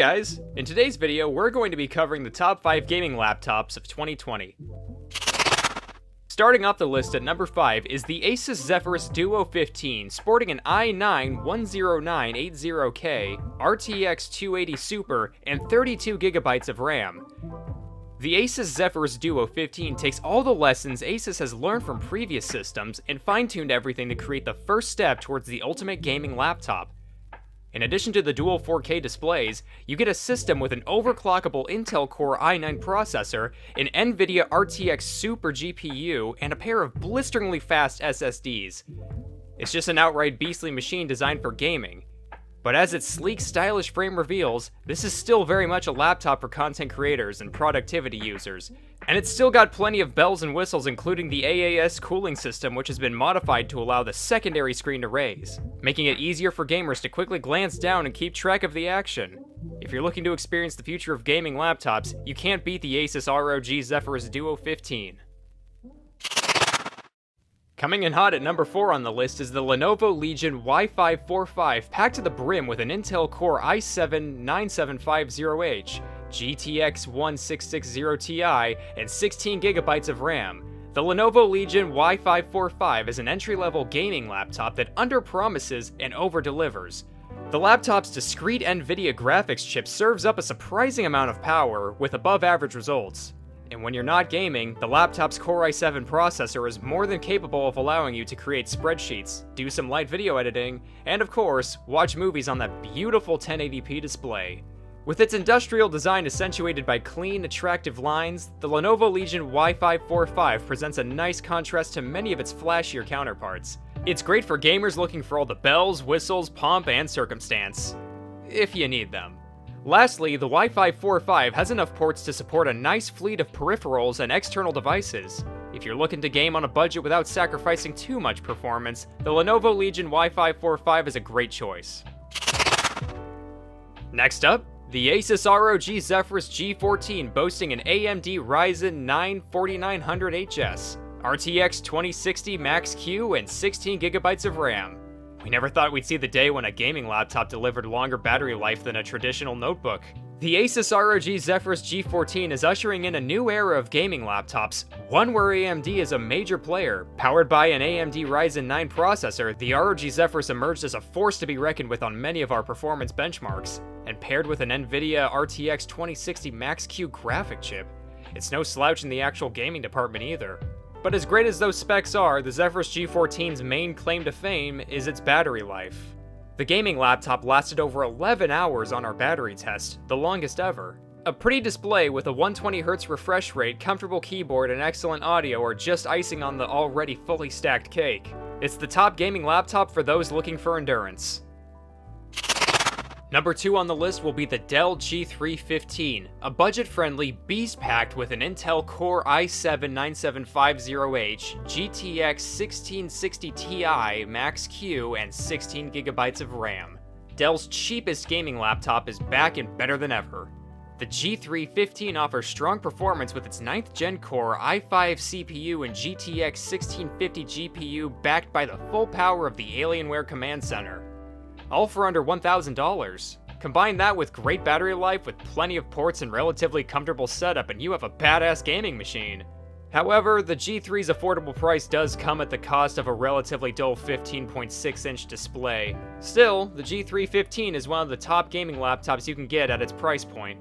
guys! In today's video, we're going to be covering the top 5 gaming laptops of 2020. Starting off the list at number 5 is the Asus Zephyrus Duo 15, sporting an i9-10980K, RTX 280 Super, and 32GB of RAM. The Asus Zephyrus Duo 15 takes all the lessons Asus has learned from previous systems and fine-tuned everything to create the first step towards the ultimate gaming laptop. In addition to the dual 4K displays, you get a system with an overclockable Intel Core i9 processor, an NVIDIA RTX Super GPU, and a pair of blisteringly fast SSDs. It's just an outright beastly machine designed for gaming. But as its sleek, stylish frame reveals, this is still very much a laptop for content creators and productivity users. And it's still got plenty of bells and whistles, including the AAS cooling system, which has been modified to allow the secondary screen to raise, making it easier for gamers to quickly glance down and keep track of the action. If you're looking to experience the future of gaming laptops, you can't beat the Asus ROG Zephyrus Duo 15. Coming in hot at number 4 on the list is the Lenovo Legion Y545, packed to the brim with an Intel Core i7-9750H, GTX 1660 Ti, and 16GB of RAM. The Lenovo Legion Y545 is an entry-level gaming laptop that under-promises and over-delivers. The laptop's discrete NVIDIA graphics chip serves up a surprising amount of power with above-average results. And when you're not gaming, the laptop's Core i7 processor is more than capable of allowing you to create spreadsheets, do some light video editing, and of course, watch movies on that beautiful 1080p display. With its industrial design accentuated by clean, attractive lines, the Lenovo Legion Y545 presents a nice contrast to many of its flashier counterparts. It's great for gamers looking for all the bells, whistles, pomp, and circumstance, if you need them. Lastly, the Y545 has enough ports to support a nice fleet of peripherals and external devices. If you're looking to game on a budget without sacrificing too much performance, the Lenovo Legion Y545 is a great choice. Next up, the Asus ROG Zephyrus G14, boasting an AMD Ryzen 9 4900HS, RTX 2060 Max-Q, and 16GB of RAM. We never thought we'd see the day when a gaming laptop delivered longer battery life than a traditional notebook. The Asus ROG Zephyrus G14 is ushering in a new era of gaming laptops, one where AMD is a major player. Powered by an AMD Ryzen 9 processor, the ROG Zephyrus emerged as a force to be reckoned with on many of our performance benchmarks, and paired with an NVIDIA RTX 2060 Max-Q graphic chip, it's no slouch in the actual gaming department either. But as great as those specs are, the Zephyrus G14's main claim to fame is its battery life. The gaming laptop lasted over 11 hours on our battery test, the longest ever. A pretty display with a 120Hz refresh rate, comfortable keyboard, and excellent audio are just icing on the already fully stacked cake. It's the top gaming laptop for those looking for endurance. Number 2 on the list will be the Dell G315, a budget-friendly beast packed with an Intel Core i7-9750H, GTX 1660 Ti Max-Q, and 16GB of RAM. Dell's cheapest gaming laptop is back and better than ever. The G315 offers strong performance with its 9th Gen Core i5 CPU and GTX 1650 GPU backed by the full power of the Alienware Command Center. All for under $1,000. Combine that with great battery life with plenty of ports and relatively comfortable setup and you have a badass gaming machine. However, the G3's affordable price does come at the cost of a relatively dull 15.6-inch display. Still, the G315 is one of the top gaming laptops you can get at its price point.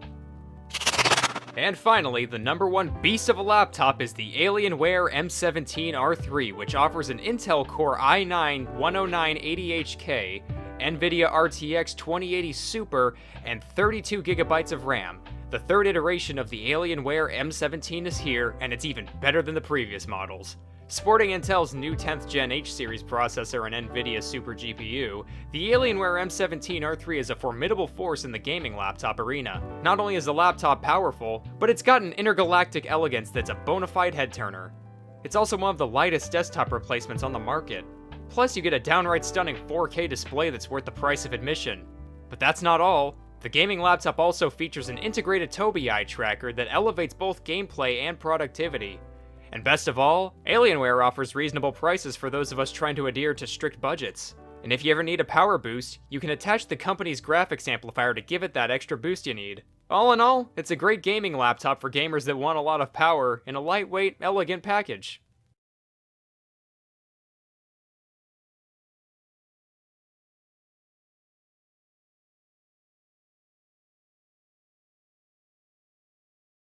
And finally, the number 1 beast of a laptop is the Alienware M17R3, which offers an Intel Core i9-10980HK, NVIDIA RTX 2080 Super, and 32GB of RAM. The third iteration of the Alienware M17 is here, and it's even better than the previous models. Sporting Intel's new 10th Gen H-series processor and NVIDIA Super GPU, the Alienware M17R3 is a formidable force in the gaming laptop arena. Not only is the laptop powerful, but it's got an intergalactic elegance that's a bona fide head-turner. It's also one of the lightest desktop replacements on the market. Plus, you get a downright stunning 4K display that's worth the price of admission. But that's not all. The gaming laptop also features an integrated Tobii eye tracker that elevates both gameplay and productivity. And best of all, Alienware offers reasonable prices for those of us trying to adhere to strict budgets. And if you ever need a power boost, you can attach the company's graphics amplifier to give it that extra boost you need. All in all, it's a great gaming laptop for gamers that want a lot of power in a lightweight, elegant package.